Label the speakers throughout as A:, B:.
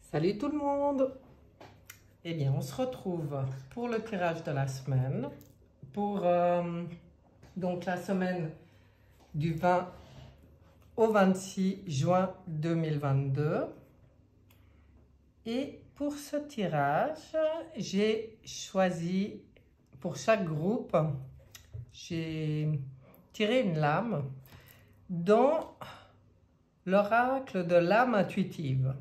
A: Salut tout le monde! Eh bien, on se retrouve pour le tirage de la semaine, pour donc la semaine du 20 au 26 juin 2022. Et pour ce tirage, j'ai choisi, pour chaque groupe, j'ai tiré une lame dans l'oracle de l'âme intuitive.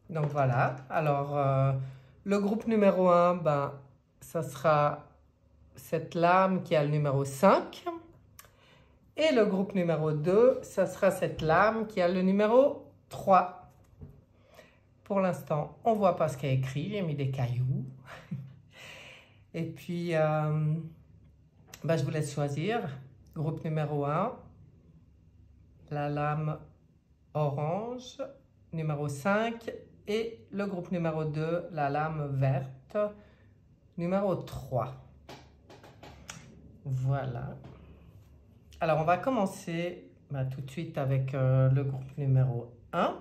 A: Donc voilà, alors le groupe numéro 1, ben, ça sera cette lame qui a le numéro 5. Et le groupe numéro 2, ça sera cette lame qui a le numéro 3. Pour l'instant, on ne voit pas ce qu'il y a écrit, j'ai mis des cailloux. Et puis, ben, je vous laisse choisir. Groupe numéro 1, la lame orange, numéro 5. Et le groupe numéro 2, la lame verte, numéro 3. Voilà. Alors, on va commencer tout de suite avec le groupe numéro 1.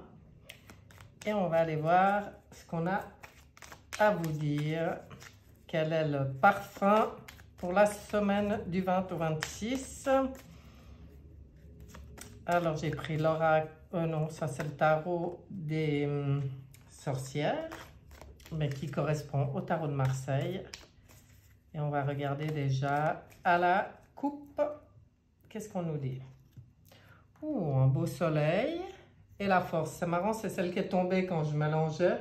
A: Et on va aller voir ce qu'on a à vous dire. Quel est le parfum pour la semaine du 20 au 26. Alors, j'ai pris l'oracle. Non, ça c'est le tarot des sorcières, mais qui correspond au tarot de Marseille. Et on va regarder déjà à la coupe. Qu'est-ce qu'on nous dit? Ouh, un beau soleil et la force. C'est marrant, c'est celle qui est tombée quand je mélangeais.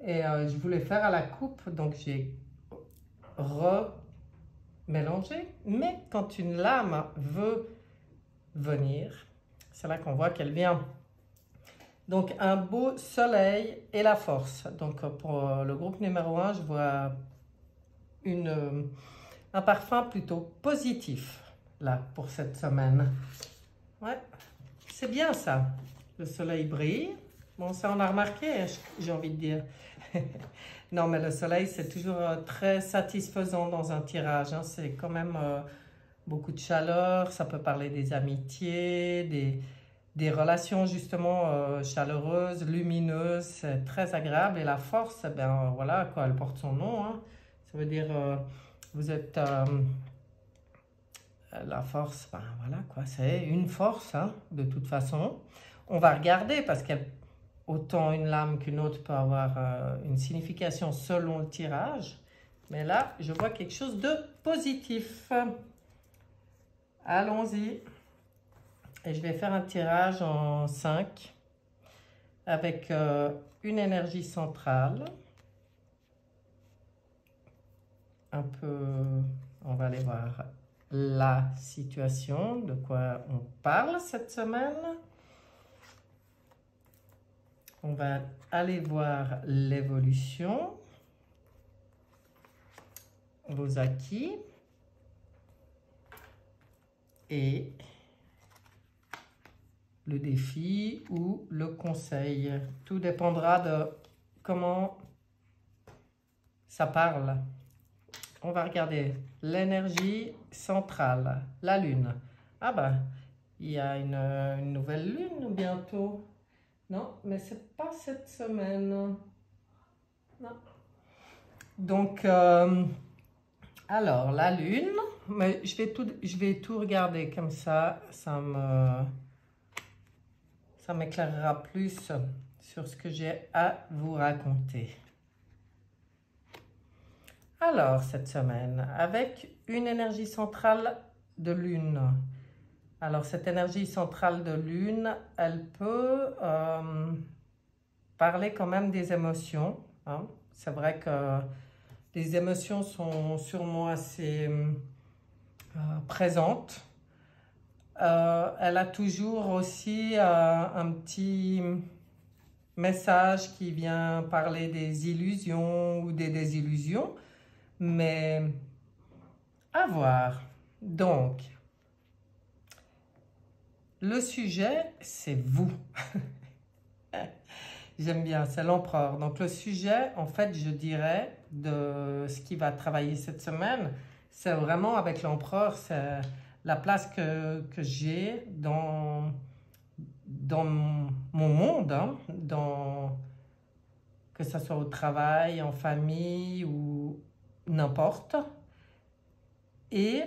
A: Et je voulais faire à la coupe, donc j'ai remélangé. Mais quand une lame veut venir, c'est là qu'on voit qu'elle vient. Donc, un beau soleil et la force. Donc, pour le groupe numéro 1, je vois un parfum plutôt positif, là, pour cette semaine. Ouais, c'est bien ça. Le soleil brille. Bon, ça, on a remarqué, j'ai envie de dire. Non, mais le soleil, c'est toujours très satisfaisant dans un tirage. Hein. C'est quand même beaucoup de chaleur. Ça peut parler des amitiés, des relations justement chaleureuses, lumineuses, c'est très agréable. Et la force, eh ben voilà, quoi, elle porte son nom. Hein. Ça veut dire, vous êtes la force, ben voilà quoi, c'est une force, hein, de toute façon. On va regarder parce qu'autant une lame qu'une autre peut avoir une signification selon le tirage. Mais là, je vois quelque chose de positif. Allons-y. Et je vais faire un tirage en 5 avec une énergie centrale. Un peu, on va aller voir la situation, de quoi on parle cette semaine. On va aller voir l'évolution, vos acquis et le défi ou le conseil. Tout dépendra de comment ça parle. On va regarder l'énergie centrale, la lune. Ah ben, il y a une nouvelle lune bientôt. Non, mais c'est pas cette semaine. Non. Donc, alors, la lune, mais je vais tout regarder comme ça ça m'éclairera plus sur ce que j'ai à vous raconter. Alors, cette semaine, avec une énergie centrale de lune. Alors, cette énergie centrale de lune, elle peut parler quand même des émotions. Hein. C'est vrai que les émotions sont sûrement assez présentes. Elle a toujours aussi un petit message qui vient parler des illusions ou des désillusions, mais à voir. Donc, le sujet, c'est vous. J'aime bien, c'est l'empereur. Donc, le sujet, en fait, je dirais, de ce qui va travailler cette semaine, c'est vraiment avec l'empereur, c'est la place que j'ai dans mon monde, hein, que ce soit au travail, en famille ou n'importe. Et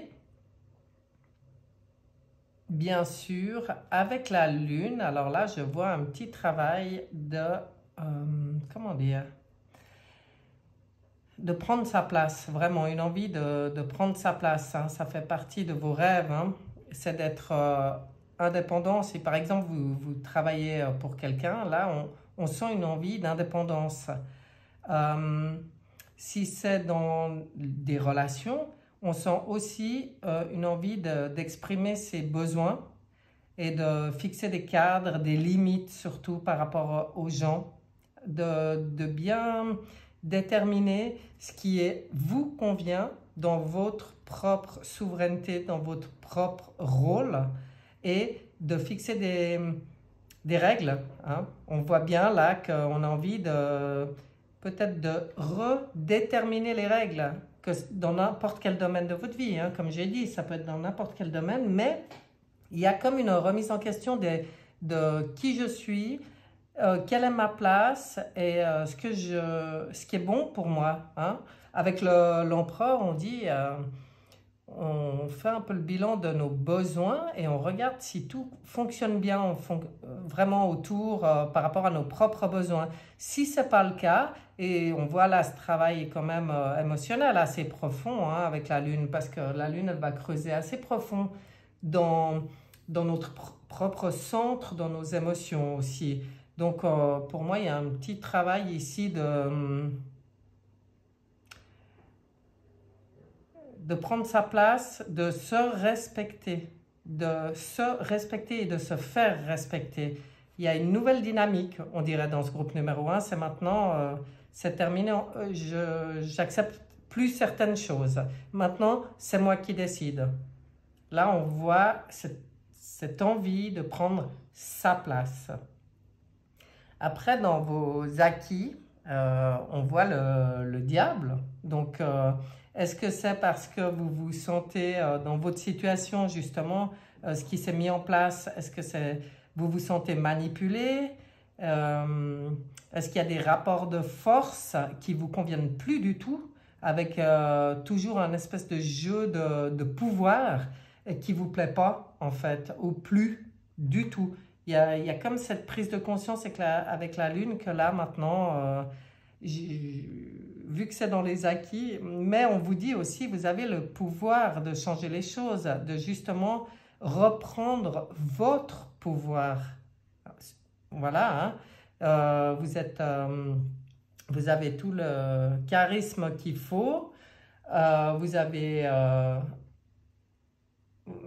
A: bien sûr, avec la lune, alors là, je vois un petit travail de, comment dire, de prendre sa place, vraiment une envie de prendre sa place, hein. Ça fait partie de vos rêves, hein. C'est d'être indépendant. Si par exemple vous travaillez pour quelqu'un, là on sent une envie d'indépendance. Si c'est dans des relations, on sent aussi une envie d'exprimer ses besoins et de fixer des cadres, des limites surtout par rapport aux gens, de bien déterminer ce qui vous convient dans votre propre souveraineté, dans votre propre rôle et de fixer des règles, hein. On voit bien là qu'on a envie peut-être de redéterminer les règles que dans n'importe quel domaine de votre vie, hein. Comme j'ai dit, ça peut être dans n'importe quel domaine, mais il y a comme une remise en question de qui je suis, quelle est ma place et ce qui est bon pour moi, hein. Avec l'empereur, on dit, on fait un peu le bilan de nos besoins et on regarde si tout fonctionne bien vraiment autour par rapport à nos propres besoins. Si ce n'est pas le cas, et on voit là ce travail est quand même émotionnel assez profond, hein, avec la lune, parce que la lune elle va creuser assez profond dans notre propre centre, dans nos émotions aussi. Donc pour moi il y a un petit travail ici de prendre sa place, de se respecter et de se faire respecter. Il y a une nouvelle dynamique, on dirait, dans ce groupe numéro 1. C'est maintenant, c'est terminé, j'accepte plus certaines choses. Maintenant, c'est moi qui décide. Là, on voit cette envie de prendre sa place. Après, dans vos acquis, on voit le diable. Donc, est-ce que c'est parce que vous vous sentez dans votre situation, justement, ce qui s'est mis en place, est-ce que vous vous sentez manipulé? Est-ce qu'il y a des rapports de force qui vous conviennent plus du tout, avec toujours un espèce de jeu de pouvoir qui ne vous plaît pas, en fait, ou plus du tout? Il y a comme cette prise de conscience avec la lune que là, maintenant, vu que c'est dans les acquis, mais on vous dit aussi, vous avez le pouvoir de changer les choses, de justement reprendre votre pouvoir. Voilà, hein. Vous avez tout le charisme qu'il faut, vous avez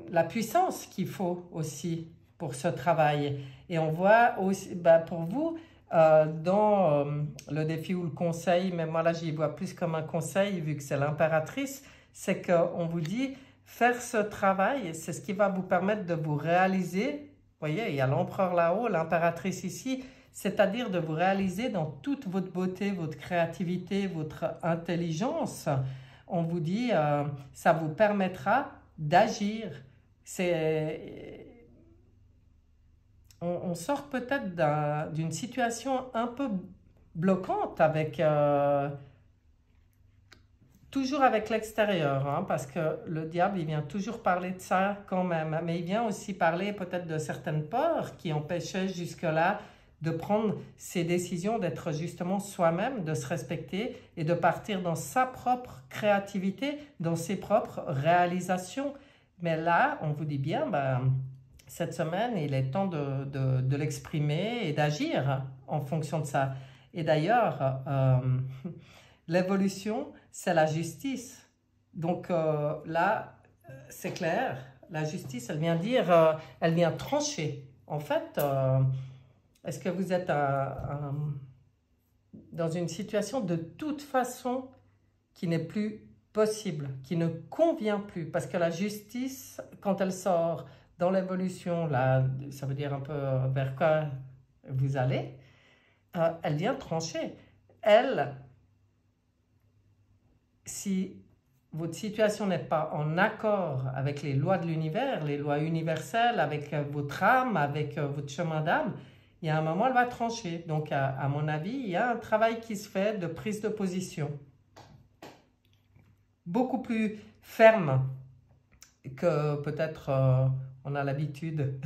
A: la puissance qu'il faut aussi pour ce travail. Et on voit aussi, pour vous, dans le défi ou le conseil, mais moi là j'y vois plus comme un conseil vu que c'est l'impératrice, c'est qu'on vous dit faire ce travail, c'est ce qui va vous permettre de vous réaliser. Vous voyez, il y a l'empereur là-haut, l'impératrice ici, c'est-à-dire de vous réaliser dans toute votre beauté, votre créativité, votre intelligence. On vous dit, ça vous permettra d'agir. On sort peut-être d'une situation un peu bloquante avec toujours avec l'extérieur, hein, parce que le diable, il vient toujours parler de ça quand même, mais il vient aussi parler peut-être de certaines peurs qui empêchaient jusque-là de prendre ces décisions, d'être justement soi-même, de se respecter et de partir dans sa propre créativité, dans ses propres réalisations. Mais là, on vous dit bien, cette semaine, il est temps de l'exprimer et d'agir en fonction de ça. Et d'ailleurs, l'évolution, c'est la justice. Donc là, c'est clair, la justice, elle vient dire, elle vient trancher. En fait, est-ce que vous êtes dans une situation de toute façon qui n'est plus possible, qui ne convient plus? Parce que la justice, quand elle sort dans l'évolution, là, ça veut dire un peu vers quoi vous allez, elle vient trancher. Si votre situation n'est pas en accord avec les lois de l'univers, les lois universelles, avec votre âme, avec votre chemin d'âme, il y a un moment, elle va trancher. Donc, à mon avis, il y a un travail qui se fait de prise de position. Beaucoup plus ferme que peut-être on a l'habitude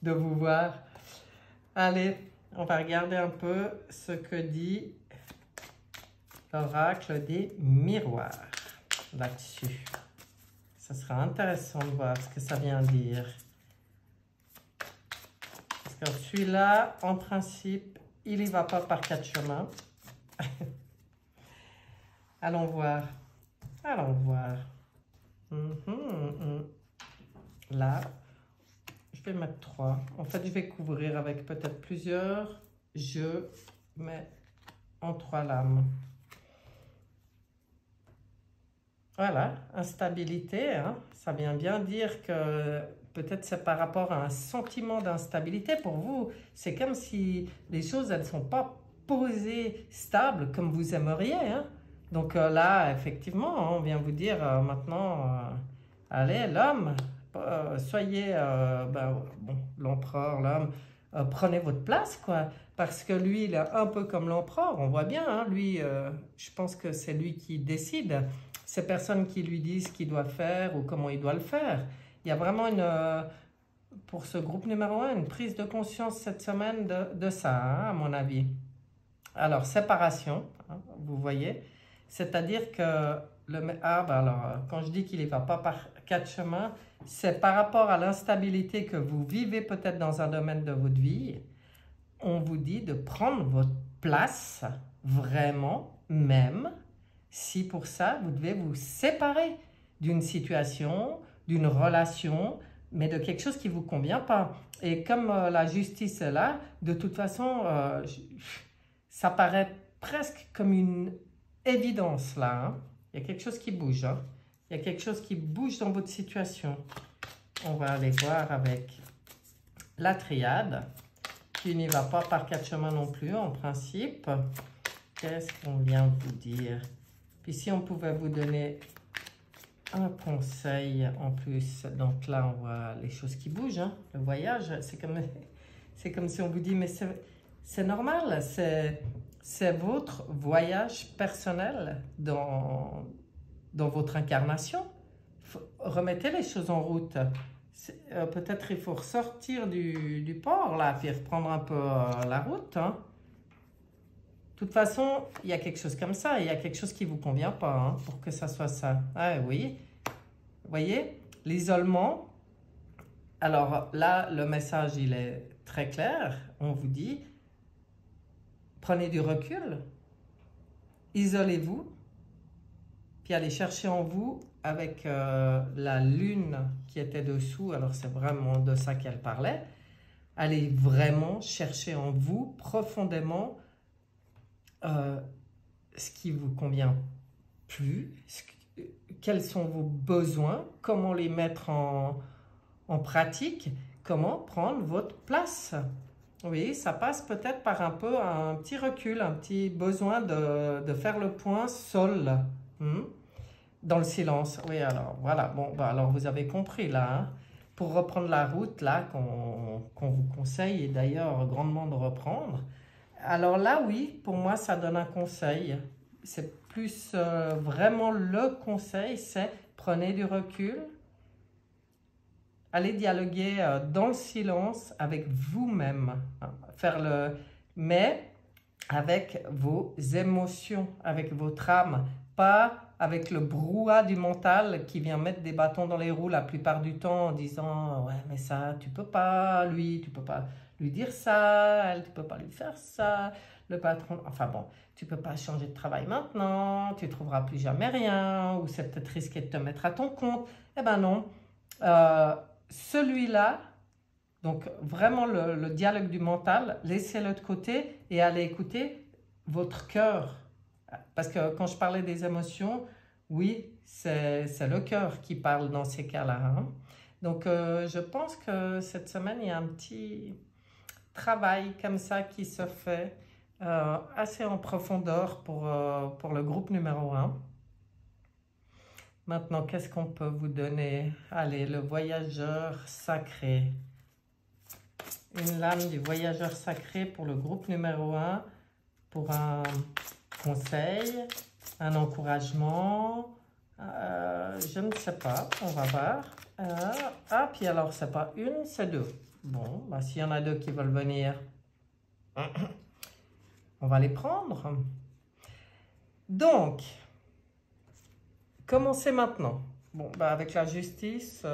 A: de vous voir. Allez, on va regarder un peu ce que dit l'oracle des miroirs là-dessus. Ça sera intéressant de voir ce que ça vient dire. Parce que celui-là, en principe, il n'y va pas par 4 chemins. Allons voir. Allons voir. Là, je vais mettre 3. En fait, je vais couvrir avec peut-être plusieurs. Je mets en 3 lames. Voilà, instabilité, hein. Ça vient bien dire que peut-être c'est par rapport à un sentiment d'instabilité. Pour vous, c'est comme si les choses, elles ne sont pas posées stables comme vous aimeriez, hein. Donc là, effectivement, on vient vous dire maintenant, allez, l'homme, soyez, bon, l'empereur, l'homme, prenez votre place, quoi. Parce que lui, il est un peu comme l'empereur, on voit bien, hein, lui, je pense que c'est lui qui décide. Ces personnes qui lui disent ce qu'il doit faire ou comment il doit le faire. Il y a vraiment pour ce groupe numéro 1, une prise de conscience cette semaine de ça, hein, à mon avis. Alors, séparation, hein, vous voyez, c'est-à-dire que quand je dis qu'il ne va pas par 4 chemins, c'est par rapport à l'instabilité que vous vivez peut-être dans un domaine de votre vie. On vous dit de prendre votre place, vraiment, même, si pour ça, vous devez vous séparer d'une situation, d'une relation, mais de quelque chose qui ne vous convient pas. Et comme la justice est là, de toute façon, ça paraît presque comme une évidence là, hein. Il y a quelque chose qui bouge, hein. Il y a quelque chose qui bouge dans votre situation. On va aller voir avec la triade, qui n'y va pas par 4 chemins non plus, en principe. Qu'est-ce qu'on vient vous dire? Puis si on pouvait vous donner un conseil en plus, donc là on voit les choses qui bougent, hein. Le voyage, c'est comme si on vous dit, mais c'est normal, c'est votre voyage personnel dans votre incarnation. Remettez les choses en route. Peut-être il faut ressortir du port là, puis reprendre un peu la route, hein. De toute façon, il y a quelque chose comme ça, il y a quelque chose qui ne vous convient pas, hein, pour que ça soit ça. Ah oui, vous voyez, l'isolement. Alors là, le message, il est très clair. On vous dit, prenez du recul, isolez-vous, puis allez chercher en vous avec la lune qui était dessous. Alors c'est vraiment de ça qu'elle parlait. Allez vraiment chercher en vous profondément ce qui vous convient plus, quels sont vos besoins, comment les mettre en pratique, comment prendre votre place. Oui, ça passe peut-être par un petit recul, un petit besoin de faire le point seul, dans le silence. Oui, alors voilà, bon, alors vous avez compris là, hein. Pour reprendre la route là qu'on vous conseille, et d'ailleurs grandement de reprendre. Alors là, oui, pour moi, ça donne un conseil. C'est plus vraiment le conseil, c'est prenez du recul. Allez dialoguer dans le silence avec vous-même. Mais avec vos émotions, avec votre âme. Pas avec le brouhaha du mental qui vient mettre des bâtons dans les roues la plupart du temps en disant « Ouais, mais ça, tu peux pas, lui, tu peux pas lui dire ça, elle, tu peux pas lui faire ça, le patron, enfin bon, tu peux pas changer de travail maintenant, tu trouveras plus jamais rien, ou c'est peut-être risqué de te mettre à ton compte. » Eh ben non, celui-là, donc vraiment le dialogue du mental, laissez-le de côté et allez écouter votre cœur. Parce que quand je parlais des émotions, oui, c'est le cœur qui parle dans ces cas-là, hein. Donc, je pense que cette semaine, il y a un petit travail comme ça qui se fait assez en profondeur pour le groupe numéro 1. Maintenant, qu'est-ce qu'on peut vous donner? Allez, le voyageur sacré. Une lame du voyageur sacré pour le groupe numéro 1, pour un conseil, un encouragement, je ne sais pas, on va voir. Ah, puis alors, c'est pas une, c'est deux. Bon, bah, s'il y en a deux qui veulent venir, on va les prendre. Donc, commencez maintenant. Bon, bah, avec la justice,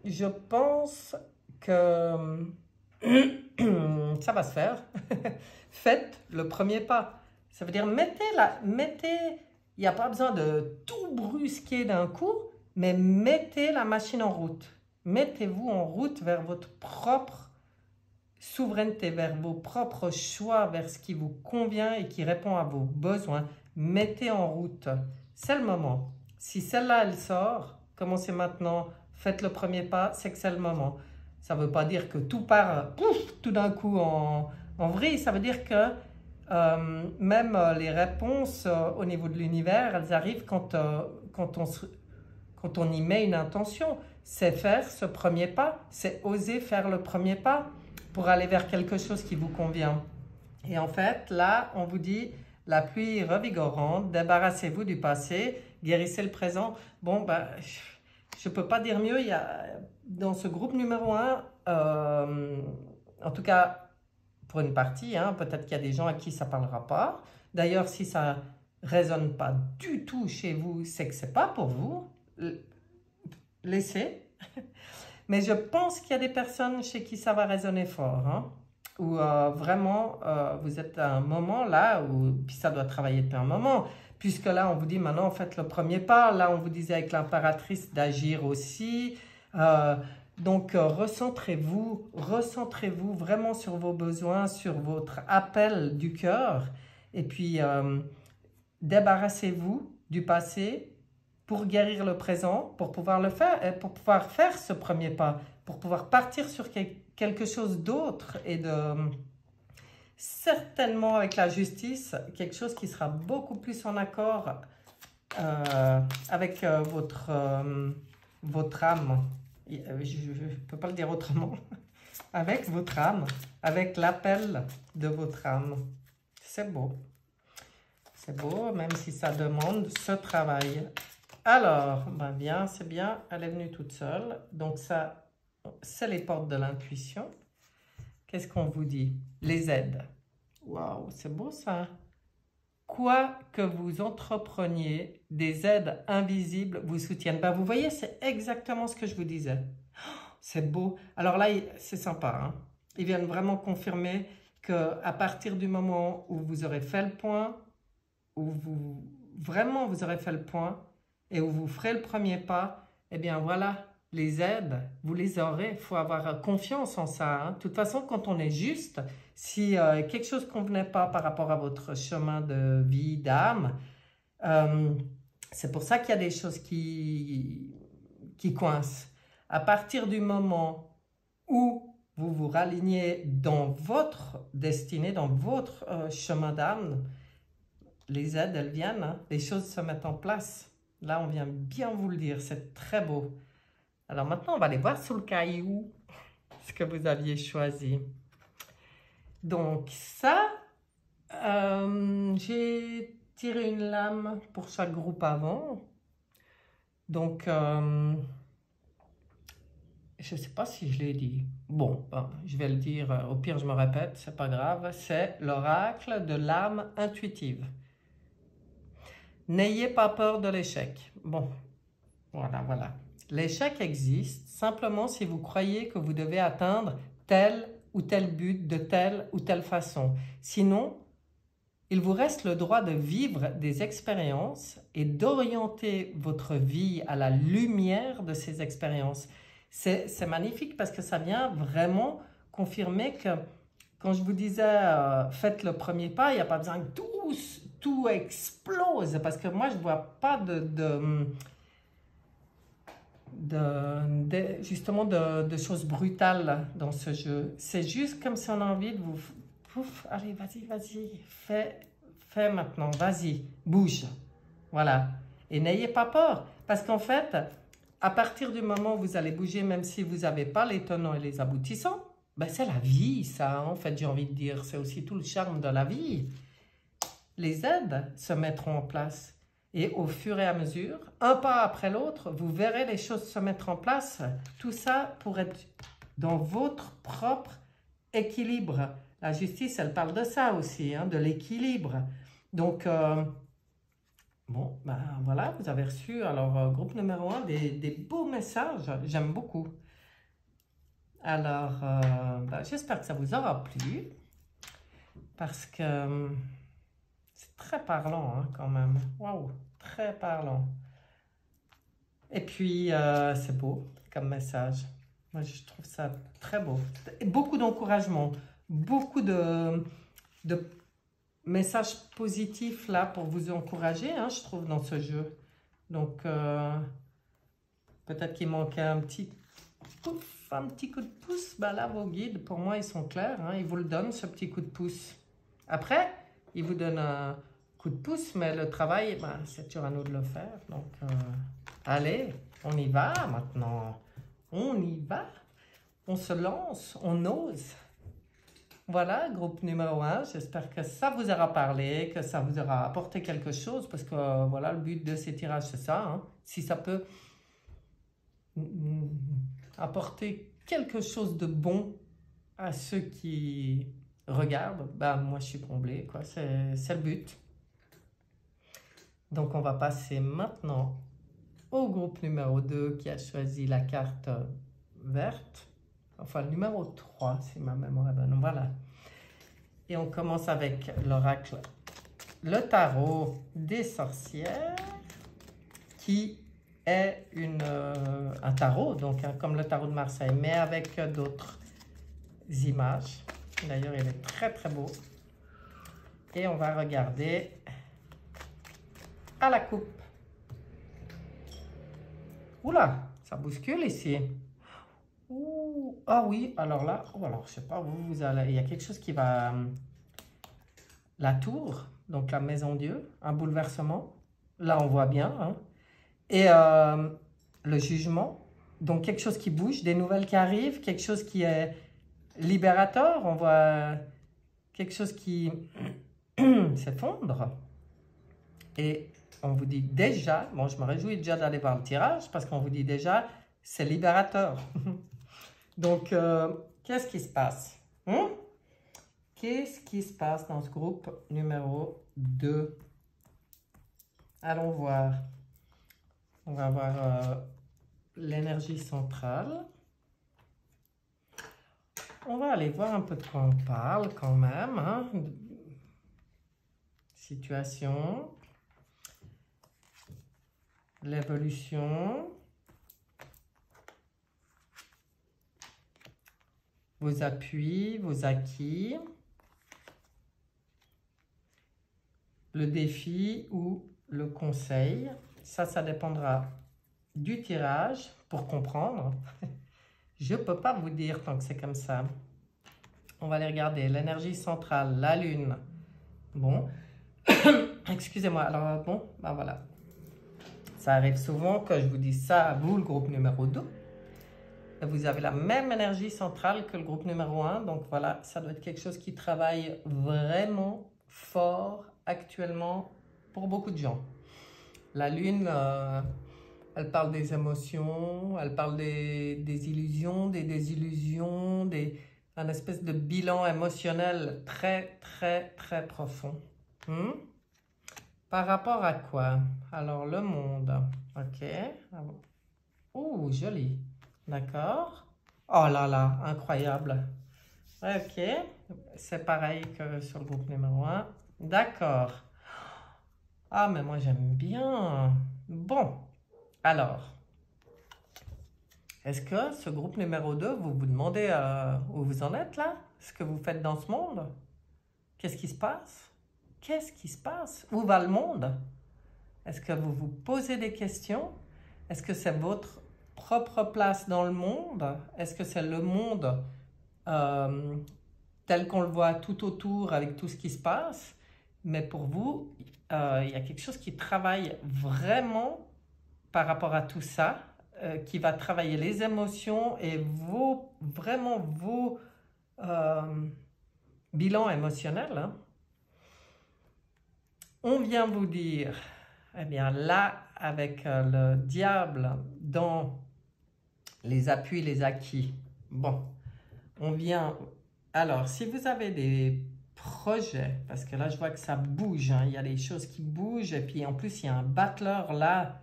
A: je pense que ça va se faire. Faites le premier pas. Ça veut dire, il n'y a pas besoin de tout brusquer d'un coup, mais mettez la machine en route. Mettez-vous en route vers votre propre souveraineté, vers vos propres choix, vers ce qui vous convient et qui répond à vos besoins. Mettez en route. C'est le moment. Si celle-là, elle sort, commencez maintenant, faites le premier pas, c'est que c'est le moment. Ça ne veut pas dire que tout part, pouf, tout d'un coup en vrille. Ça veut dire que même les réponses au niveau de l'univers, elles arrivent quand on y met une intention. C'est faire ce premier pas, c'est oser faire le premier pas pour aller vers quelque chose qui vous convient. Et en fait, là, on vous dit, la pluie revigorante, débarrassez-vous du passé, guérissez le présent. Bon, ben, je ne peux pas dire mieux, il y a, dans ce groupe numéro 1, en tout cas, pour une partie, hein, peut-être qu'il y a des gens à qui ça ne parlera pas. D'ailleurs, si ça ne résonne pas du tout chez vous, c'est que ce n'est pas pour vous. Laissez. Mais je pense qu'il y a des personnes chez qui ça va résonner fort. Hein, où vraiment, vous êtes à un moment là, où, puis ça doit travailler depuis un moment. Puisque là, on vous dit maintenant, faites le premier pas. Là, on vous disait avec l'impératrice d'agir aussi. Donc, recentrez-vous vraiment sur vos besoins, sur votre appel du cœur. Et puis, débarrassez-vous du passé pour guérir le présent, pour pouvoir le faire, pour pouvoir faire ce premier pas, pour pouvoir partir sur quelque chose d'autre et de certainement avec la justice, quelque chose qui sera beaucoup plus en accord avec votre âme. Je ne peux pas le dire autrement. Avec votre âme, avec l'appel de votre âme. C'est beau. C'est beau, même si ça demande ce travail. Alors, ben bien, c'est bien, elle est venue toute seule. Donc ça, c'est les portes de l'intuition. Qu'est-ce qu'on vous dit? Les aides. Waouh, c'est beau ça. Quoi que vous entrepreniez, des aides invisibles vous soutiennent. Ben, vous voyez, c'est exactement ce que je vous disais. C'est beau. Alors là, c'est sympa. Hein? Ils viennent vraiment confirmer qu'à partir du moment où vous aurez fait le point, où vous aurez fait le point, et où vous ferez le premier pas, eh bien voilà, les aides, vous les aurez. Il faut avoir confiance en ça. Hein. De toute façon, quand on est juste, si quelque chose ne convenait pas par rapport à votre chemin de vie, d'âme, c'est pour ça qu'il y a des choses qui coincent. À partir du moment où vous vous ralignez dans votre destinée, dans votre chemin d'âme, les aides, elles viennent, hein, les choses se mettent en place. Là, on vient bien vous le dire, c'est très beau. Alors maintenant, on va aller voir sous le caillou ce que vous aviez choisi. Donc ça, j'ai tiré une lame pour chaque groupe avant. Donc, je ne sais pas si je l'ai dit. Bon, je vais le dire, au pire je me répète, c'est pas grave. C'est l'oracle de l'âme intuitive. N'ayez pas peur de l'échec. Bon, voilà. L'échec existe simplement si vous croyez que vous devez atteindre tel ou tel but de telle ou telle façon. Sinon, il vous reste le droit de vivre des expériences et d'orienter votre vie à la lumière de ces expériences. C'est magnifique parce que ça vient vraiment confirmer que quand je vous disais faites le premier pas, il n'y a pas besoin que tout explose parce que moi je ne vois pas justement de choses brutales dans ce jeu. C'est juste comme si on a envie de vous... Pouf, allez, vas-y, fais maintenant, vas-y, bouge. Voilà. Et n'ayez pas peur, parce qu'en fait, à partir du moment où vous allez bouger, même si vous n'avez pas les tenants et les aboutissants, ben c'est la vie, ça, en fait, j'ai envie de dire. C'est aussi tout le charme de la vie. Les aides se mettront en place. Et au fur et à mesure, un pas après l'autre, vous verrez les choses se mettre en place. Tout ça pour être dans votre propre équilibre. La justice, elle parle de ça aussi, hein, de l'équilibre. Donc, bon, ben voilà, vous avez reçu, alors, groupe numéro 1, des beaux messages. J'aime beaucoup. Alors, ben, j'espère que ça vous aura plu. Parce que c'est très parlant, hein, quand même. Waouh, très parlant. Et puis, c'est beau comme message. Moi, je trouve ça très beau. Et beaucoup d'encouragement, beaucoup de messages positifs là pour vous encourager, hein, je trouve, dans ce jeu. Donc, peut-être qu'il manquait un petit coup de pouce. Ben là, vos guides, pour moi, ils sont clairs. Hein, ils vous le donnent, ce petit coup de pouce. Après, ils vous donnent un coup de pouce, mais le travail, ben, c'est toujours à nous de le faire. Donc, allez, on y va maintenant. On y va. On se lance, on ose. Voilà, groupe numéro 1. J'espère que ça vous aura parlé, que ça vous aura apporté quelque chose, parce que voilà, le but de ces tirages, c'est ça. Hein. Si ça peut apporter quelque chose de bon à ceux qui regardent, ben moi je suis comblée, quoi. C'est le but. Donc on va passer maintenant au groupe numéro 2 qui a choisi la carte verte. Enfin, le numéro 3, si ma mémoire est bonne. Voilà. Et on commence avec l'oracle, le tarot des sorcières, qui est un tarot, donc hein, comme le tarot de Marseille, mais avec d'autres images. D'ailleurs, il est très très beau. Et on va regarder à la coupe. Oula, ça bouscule ici. Ouh, ah oui, alors là, oh, alors je sais pas, vous allez, il y a quelque chose qui va... La tour, donc la maison Dieu, un bouleversement. Là, on voit bien. Hein. Et le jugement, donc quelque chose qui bouge, des nouvelles qui arrivent, quelque chose qui est libérateur. On voit quelque chose qui s'effondre. Et on vous dit déjà, bon, je me réjouis déjà d'aller voir le tirage parce qu'on vous dit déjà, c'est libérateur. Donc, qu'est-ce qui se passe? Qu'est-ce qui se passe dans ce groupe numéro 2? Allons voir. On va voir l'énergie centrale. On va aller voir un peu de quoi on parle quand même. Hein. Situation. L'évolution. Vos appuis, vos acquis. Le défi ou le conseil. Ça dépendra du tirage pour comprendre. Je ne peux pas vous dire tant que c'est comme ça. On va aller regarder l'énergie centrale, la lune. Bon, excusez-moi. Alors bon, ben voilà. Ça arrive souvent que je vous dise ça à vous, le groupe numéro 2. Et vous avez la même énergie centrale que le groupe numéro 1. Donc voilà, ça doit être quelque chose qui travaille vraiment fort actuellement pour beaucoup de gens. La lune, elle parle des émotions, elle parle des illusions, des désillusions, un espèce de bilan émotionnel très, très, très profond. Par rapport à quoi? Alors, le monde. Ok. Oh, joli. D'accord. Oh là là, incroyable. Ok. C'est pareil que sur le groupe numéro 1. D'accord. Ah, mais moi, j'aime bien. Bon. Alors, est-ce que ce groupe numéro 2, vous vous demandez où vous en êtes là? Ce que vous faites dans ce monde? Qu'est-ce qui se passe? Qu'est-ce qui se passe? Où va le monde? Est-ce que vous vous posez des questions? Est-ce que c'est votre propre place dans le monde? Est-ce que c'est le monde tel qu'on le voit tout autour avec tout ce qui se passe? Mais pour vous, il y a quelque chose qui travaille vraiment par rapport à tout ça. qui va travailler les émotions et vraiment vos bilans émotionnels. Hein. On vient vous dire, eh bien là, avec le diable dans les appuis, les acquis, bon, on vient... Alors, si vous avez des projets, parce que là, je vois que ça bouge, hein, il y a des choses qui bougent, et puis en plus, il y a un battleur là,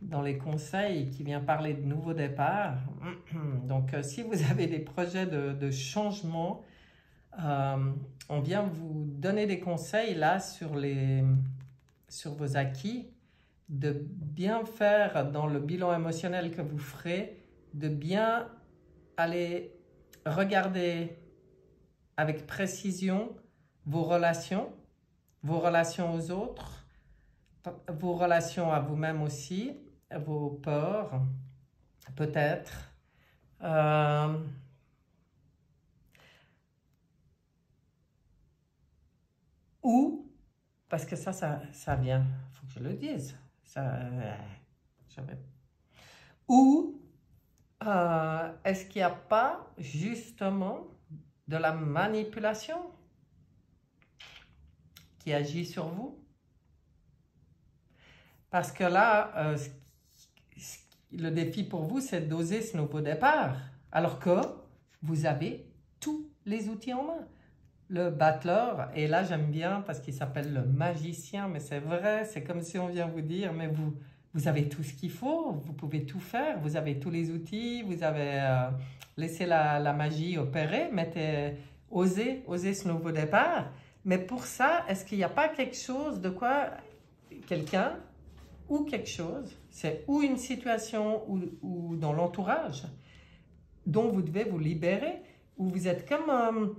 A: dans les conseils, qui vient parler de nouveau départ. Donc, si vous avez des projets de changement, on vient vous donner des conseils là sur vos acquis, de bien faire dans le bilan émotionnel que vous ferez, de bien aller regarder avec précision vos relations aux autres, vos relations à vous-même aussi, vos peurs, peut-être. Ou, parce que ça vient, il faut que je le dise, ou est-ce qu'il n'y a pas justement de la manipulation qui agit sur vous? Parce que là, le défi pour vous, c'est d'oser ce nouveau départ, alors que vous avez tous les outils en main. Le battleur, et là j'aime bien parce qu'il s'appelle le magicien, mais c'est vrai, c'est comme si on vient vous dire, mais vous avez tout ce qu'il faut, vous pouvez tout faire, vous avez tous les outils, vous avez laissé la magie opérer, osez ce nouveau départ. Mais pour ça, est-ce qu'il n'y a pas quelque chose de quoi quelqu'un ou quelque chose, c'est ou une situation ou dans l'entourage dont vous devez vous libérer, où vous êtes comme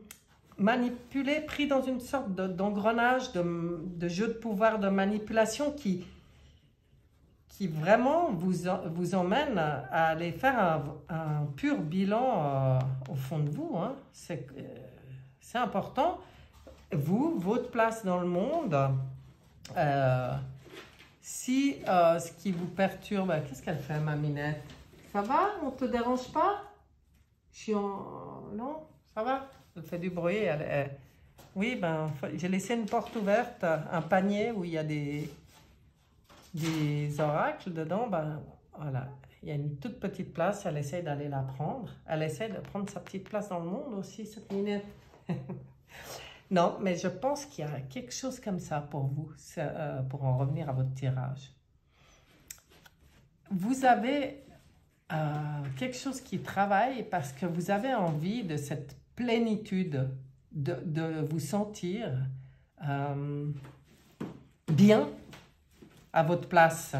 A: manipulé, pris dans une sorte d'engrenage, de jeu de pouvoir, de manipulation qui vraiment vous emmène à aller faire un pur bilan au fond de vous. Hein. C'est important. Vous, votre place dans le monde, si ce qui vous perturbe... Qu'est-ce qu'elle fait, ma minette? Ça va? On ne te dérange pas? Non? Ça va? Elle fait du bruit. Oui, j'ai laissé une porte ouverte, un panier où il y a des oracles dedans. Voilà. Il y a une toute petite place. Elle essaie d'aller la prendre. Elle essaie de prendre sa petite place dans le monde aussi, cette minette. Non, mais je pense qu'il y a quelque chose comme ça pour vous, pour en revenir à votre tirage. Vous avez quelque chose qui travaille parce que vous avez envie de cette plénitude, de vous sentir bien à votre place.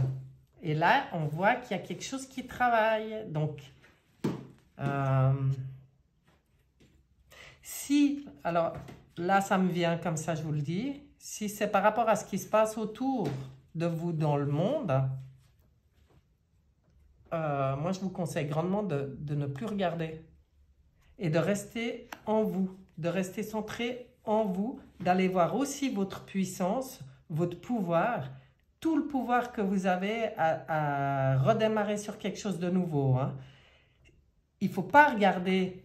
A: Et là, on voit qu'il y a quelque chose qui travaille. Donc, alors là, ça me vient comme ça, je vous le dis. Si c'est par rapport à ce qui se passe autour de vous dans le monde, moi, je vous conseille grandement de ne plus regarder et de rester en vous, de rester centré en vous, d'aller voir aussi votre puissance, votre pouvoir, tout le pouvoir que vous avez à redémarrer sur quelque chose de nouveau. Hein. Il ne faut pas regarder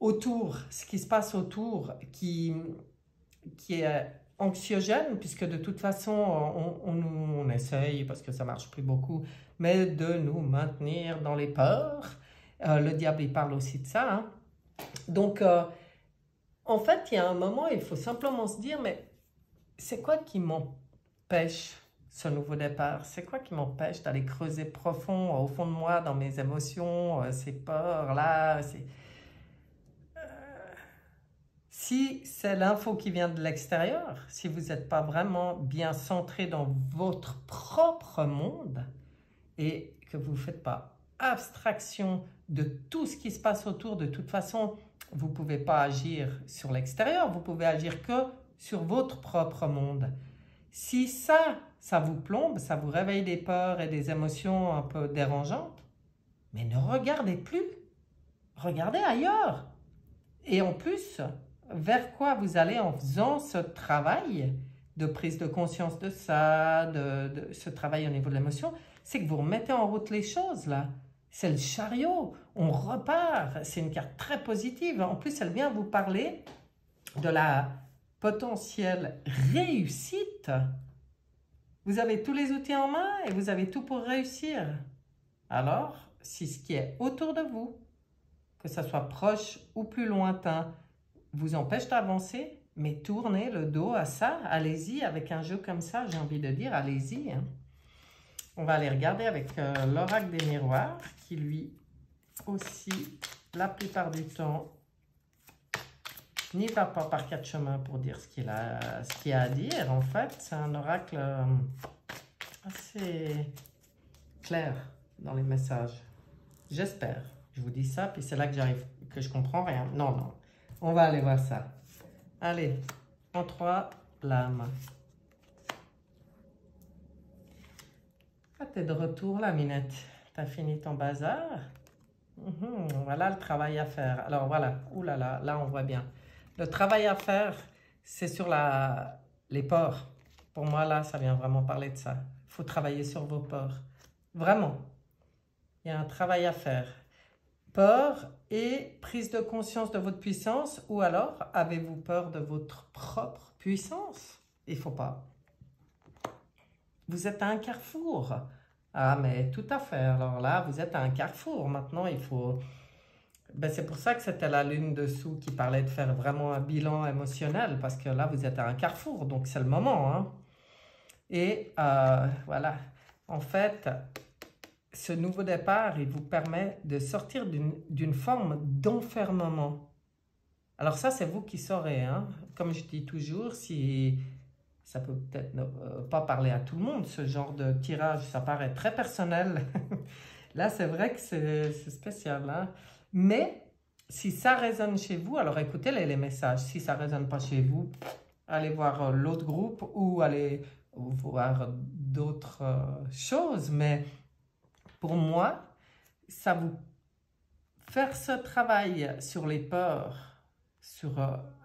A: autour, ce qui se passe autour, qui est anxiogène, puisque de toute façon, on essaye, parce que ça ne marche plus beaucoup, mais de nous maintenir dans les peurs. Le diable, il parle aussi de ça. Hein. Donc, en fait, il y a un moment, il faut simplement se dire, mais c'est quoi qui m'empêche ce nouveau départ? C'est quoi qui m'empêche d'aller creuser profond au fond de moi, dans mes émotions, ces peurs-là? Si c'est l'info qui vient de l'extérieur, si vous n'êtes pas vraiment bien centré dans votre propre monde et que vous ne faites pas abstraction de tout ce qui se passe autour, de toute façon, vous ne pouvez pas agir sur l'extérieur, vous pouvez agir que sur votre propre monde. Si ça vous plombe, ça vous réveille des peurs et des émotions un peu dérangeantes, mais ne regardez plus, regardez ailleurs. Et en plus, vers quoi vous allez en faisant ce travail de prise de conscience de ça, de ce travail au niveau de l'émotion, c'est que vous remettez en route les choses, là. C'est le chariot, on repart. C'est une carte très positive. En plus, elle vient vous parler de la potentielle réussite. Vous avez tous les outils en main et vous avez tout pour réussir. Alors, si ce qui est autour de vous, que ce soit proche ou plus lointain, vous empêche d'avancer, mais tournez le dos à ça. Allez-y avec un jeu comme ça, j'ai envie de dire, allez-y. Hein. On va aller regarder avec l'oracle des miroirs, qui lui aussi, la plupart du temps, n'y va pas par quatre chemins pour dire ce qu'il a à dire. En fait, c'est un oracle assez clair dans les messages. J'espère. Je vous dis ça, puis c'est là que j'arrive, que je comprends rien. Non, non. On va aller voir ça. Allez, en 3, l'âme. Ah, t'es de retour là, Minette. T'as fini ton bazar. Voilà le travail à faire. Alors voilà, oulala, là on voit bien. Le travail à faire, c'est sur les peurs. Pour moi, là, ça vient vraiment parler de ça. Il faut travailler sur vos peurs. Vraiment. Il y a un travail à faire. Peur et prise de conscience de votre puissance, ou alors avez-vous peur de votre propre puissance? Il ne faut pas. Vous êtes à un carrefour. Ah, mais tout à fait. Alors là, vous êtes à un carrefour. Maintenant, il faut... Ben, c'est pour ça que c'était la lune dessous qui parlait de faire vraiment un bilan émotionnel, parce que là, vous êtes à un carrefour, donc c'est le moment. Hein. Et voilà. En fait... Ce nouveau départ, il vous permet de sortir d'une forme d'enfermement. Alors ça, c'est vous qui saurez. Hein? Comme je dis toujours, si ça peut peut-être pas parler à tout le monde, ce genre de tirage, ça paraît très personnel. Là, c'est vrai que c'est spécial. Hein? Mais si ça résonne chez vous, alors écoutez les messages. Si ça ne résonne pas chez vous, allez voir l'autre groupe ou allez voir d'autres choses. Mais... Pour moi, ça vous faire ce travail sur les peurs, sur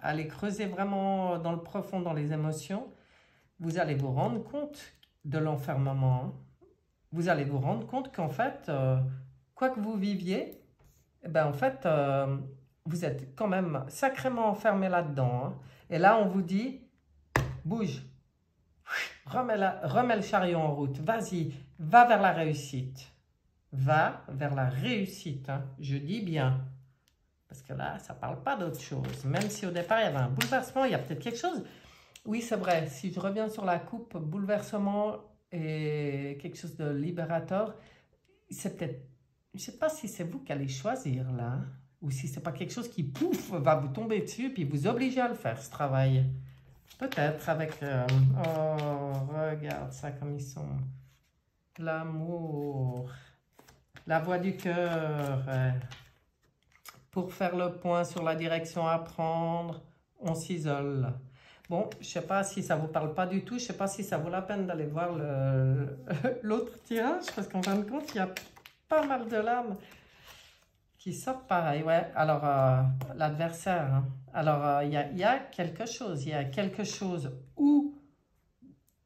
A: aller creuser vraiment dans le profond, dans les émotions, vous allez vous rendre compte de l'enfermement. Vous allez vous rendre compte qu'en fait, quoi que vous viviez, ben en fait, vous êtes quand même sacrément enfermé là-dedans. Hein. Et là, on vous dit, bouge, remets le chariot en route, vas-y, va vers la réussite. Va vers la réussite, hein. Je dis bien, parce que là, ça ne parle pas d'autre chose. Même si au départ, il y avait un bouleversement, il y a peut-être quelque chose. Oui, c'est vrai, si je reviens sur la coupe, bouleversement et quelque chose de libérateur, c'est peut-être, je ne sais pas si c'est vous qui allez choisir là, ou si ce n'est pas quelque chose qui, pouf, va vous tomber dessus, puis vous obliger à le faire, ce travail. Peut-être avec... oh, regarde ça comme ils sont. L'amour... La voix du cœur, pour faire le point sur la direction à prendre, on s'isole. Bon, je ne sais pas si ça ne vous parle pas du tout, je ne sais pas si ça vaut la peine d'aller voir l'autre tirage, parce qu'en fin de compte, il y a pas mal de lames qui sortent pareil. Ouais, alors, l'adversaire, hein. Alors, il y a quelque chose où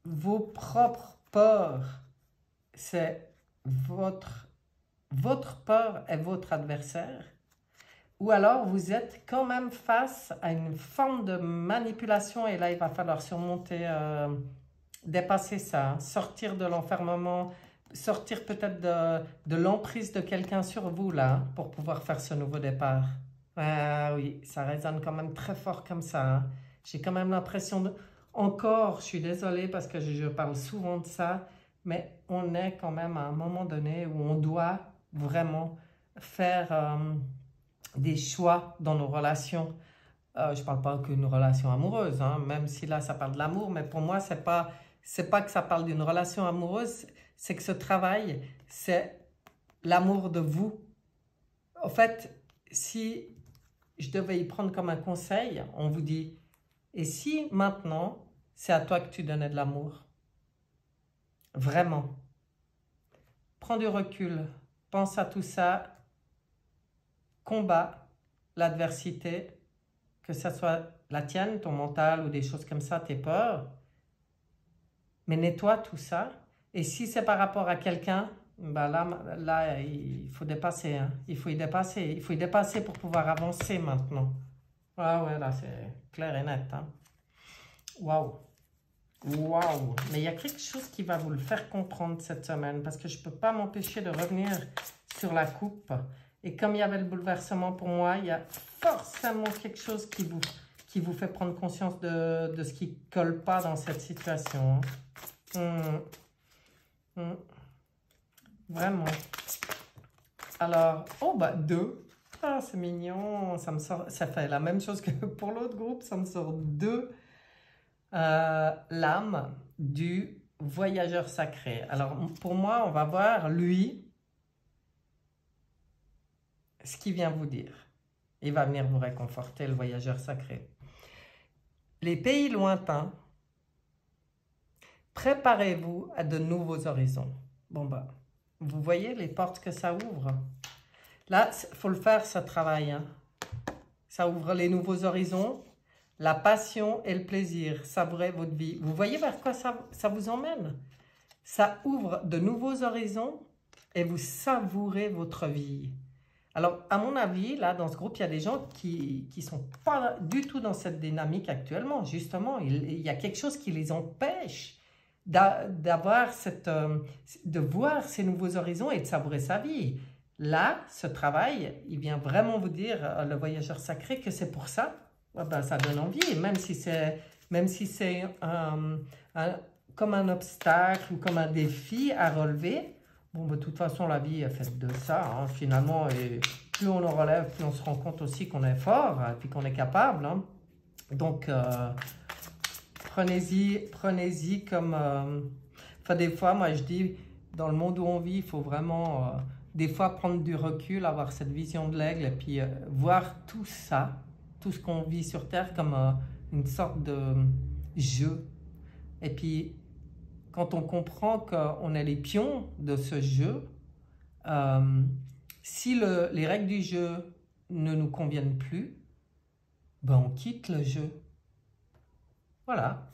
A: vos propres peurs, c'est votre peur est votre adversaire, ou alors vous êtes quand même face à une forme de manipulation et là il va falloir surmonter, dépasser ça, hein, sortir de l'enfermement, sortir peut-être de l'emprise de quelqu'un sur vous là, hein, pour pouvoir faire ce nouveau départ. Ah oui, ça résonne quand même très fort comme ça. Hein. J'ai quand même l'impression de... Encore, je suis désolée parce que je parle souvent de ça, mais on est quand même à un moment donné où on doit vraiment faire des choix dans nos relations. Je ne parle pas qu'une relation amoureuse, hein, même si là ça parle de l'amour, mais pour moi c'est pas que ça parle d'une relation amoureuse, c'est que ce travail, c'est l'amour de vous. En fait, si je devais y prendre comme un conseil, on vous dit, et si maintenant c'est à toi que tu donnais de l'amour? Vraiment. Prends du recul. Pense à tout ça, combat l'adversité, que ce soit la tienne, ton mental ou des choses comme ça, tes peurs, mais nettoie tout ça. Et si c'est par rapport à quelqu'un, bah là, il faut dépasser, hein. Il faut y dépasser. Il faut y dépasser pour pouvoir avancer maintenant. Ah ouais, là, c'est clair et net, hein. Waouh. Waouh. Mais il y a quelque chose qui va vous le faire comprendre cette semaine, parce que je ne peux pas m'empêcher de revenir sur la coupe. Et comme il y avait le bouleversement pour moi, il y a forcément quelque chose qui vous fait prendre conscience de ce qui ne colle pas dans cette situation. Vraiment. Alors, oh bah 2. Ah, c'est mignon. Ça me sort, ça fait la même chose que pour l'autre groupe. Ça me sort 2 lames du voyageur sacré. Alors, pour moi, on va voir lui, ce qu'il vient vous dire. Il va venir vous réconforter, le voyageur sacré. Les pays lointains, préparez-vous à de nouveaux horizons. Bon bah, vous voyez les portes que ça ouvre. Là, il faut le faire, ce travail. Hein. Ça ouvre les nouveaux horizons, la passion et le plaisir. Savourer votre vie. Vous voyez vers quoi ça vous emmène? Ça ouvre de nouveaux horizons et vous savourez votre vie. Alors, à mon avis, là, dans ce groupe, il y a des gens qui ne sont pas du tout dans cette dynamique actuellement. Justement, il y a quelque chose qui les empêche d'avoir de voir ces nouveaux horizons et de savourer sa vie. Là, ce travail, il vient vraiment vous dire, le voyageur sacré, que c'est pour ça. Ah ben, ça donne envie, même si c'est comme un obstacle ou comme un défi à relever. Bon, de toute façon, la vie est faite de ça, hein, finalement, et plus on le relève, plus on se rend compte aussi qu'on est fort, et puis qu'on est capable. Hein. Donc, prenez-y comme... Enfin, des fois, moi, je dis, dans le monde où on vit, il faut vraiment, des fois, prendre du recul, avoir cette vision de l'aigle, et puis voir tout ça, tout ce qu'on vit sur Terre, comme une sorte de jeu. Et puis, quand on comprend qu'on est les pions de ce jeu, si les règles du jeu ne nous conviennent plus, ben on quitte le jeu. Voilà,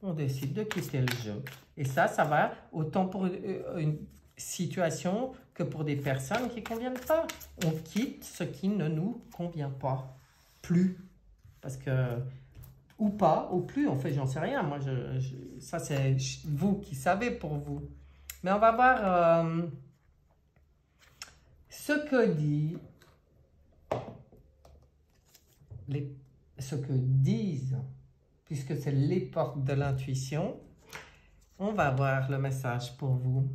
A: on décide de quitter le jeu. Et ça va autant pour une situation que pour des personnes qui ne conviennent pas. On quitte ce qui ne nous convient pas. Plus. Parce que... Ou pas, ou plus, en fait, j'en sais rien. Moi, ça, c'est vous qui savez pour vous. Mais on va voir ce que disent, puisque c'est les portes de l'intuition. On va voir le message pour vous.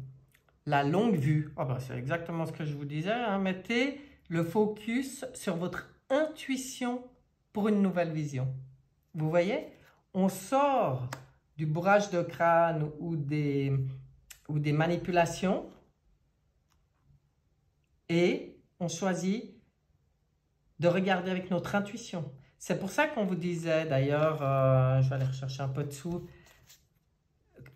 A: La longue vue. Oh ben, c'est exactement ce que je vous disais. Hein. Mettez le focus sur votre intuition pour une nouvelle vision. Vous voyez, on sort du bourrage de crâne ou des manipulations et on choisit de regarder avec notre intuition. C'est pour ça qu'on vous disait, d'ailleurs, je vais aller rechercher un peu dessous,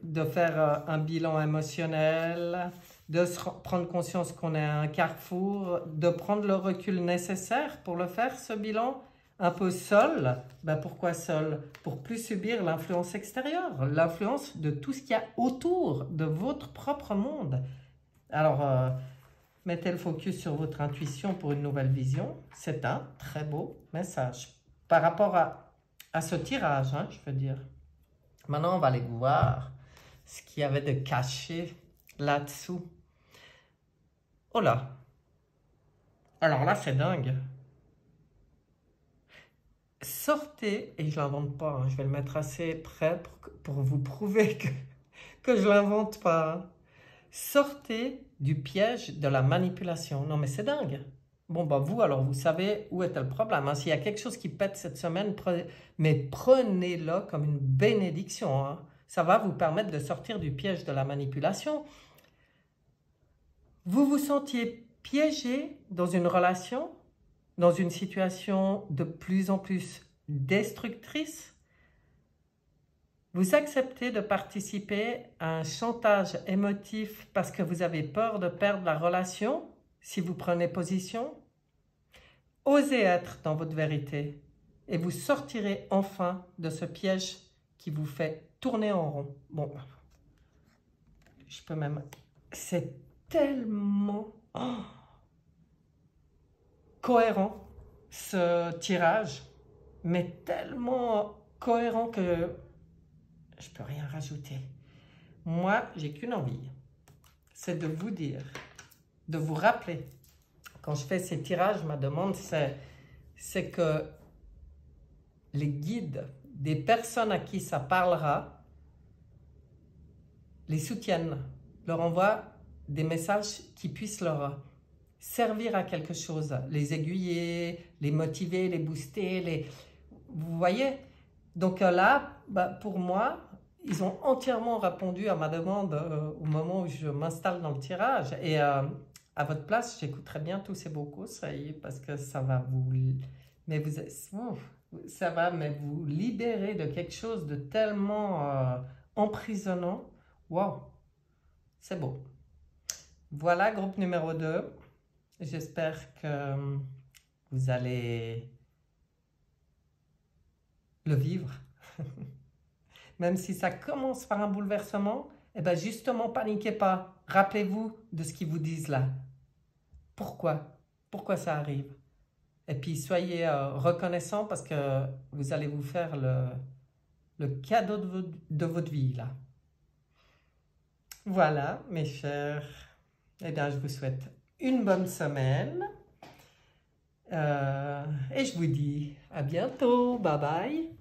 A: de faire un bilan émotionnel, de prendre conscience qu'on est à un carrefour, de prendre le recul nécessaire pour le faire, ce bilan. Un peu seul, ben pourquoi seul? Pour plus subir l'influence extérieure, l'influence de tout ce qu'il y a autour de votre propre monde. Alors, mettez le focus sur votre intuition pour une nouvelle vision. C'est un très beau message. Par rapport à ce tirage, hein, je veux dire. Maintenant, on va aller voir ce qu'il y avait de caché là-dessous. Oh là! Alors là, c'est dingue. Sortez, et je ne l'invente pas, hein, je vais le mettre assez près pour vous prouver que je ne l'invente pas. Hein. Sortez du piège de la manipulation. Non mais c'est dingue. Bon bah vous alors, vous savez où est le problème. Hein. S'il y a quelque chose qui pète cette semaine, prenez-le comme une bénédiction. Hein. Ça va vous permettre de sortir du piège de la manipulation. Vous vous sentiez piégé dans une relation, dans une situation de plus en plus destructrice, vous acceptez de participer à un chantage émotif parce que vous avez peur de perdre la relation si vous prenez position. Osez être dans votre vérité et vous sortirez enfin de ce piège qui vous fait tourner en rond. Bon, je peux même... C'est tellement cohérent, ce tirage, mais tellement cohérent que je peux rien rajouter. Moi, j'ai qu'une envie, c'est de vous dire, de vous rappeler, quand je fais ces tirages, ma demande, c'est que les guides des personnes à qui ça parlera les soutiennent, leur envoient des messages qui puissent leur servir à quelque chose, les aiguiller, les motiver, les booster, vous voyez? Donc là, pour moi, ils ont entièrement répondu à ma demande au moment où je m'installe dans le tirage. Et à votre place, j'écouterai bien tous ces beaux conseils parce que ça va vous... Mais ça va vous libérer de quelque chose de tellement emprisonnant. Waouh, c'est beau. Voilà, groupe numéro 2. J'espère que vous allez le vivre. Même si ça commence par un bouleversement, eh bien justement, paniquez pas. Rappelez-vous de ce qu'ils vous disent là. Pourquoi? Pourquoi ça arrive? Et puis soyez reconnaissants parce que vous allez vous faire le cadeau de votre vie là. Voilà, mes chers. Eh bien, je vous souhaite une bonne semaine. Et je vous dis à bientôt. Bye bye.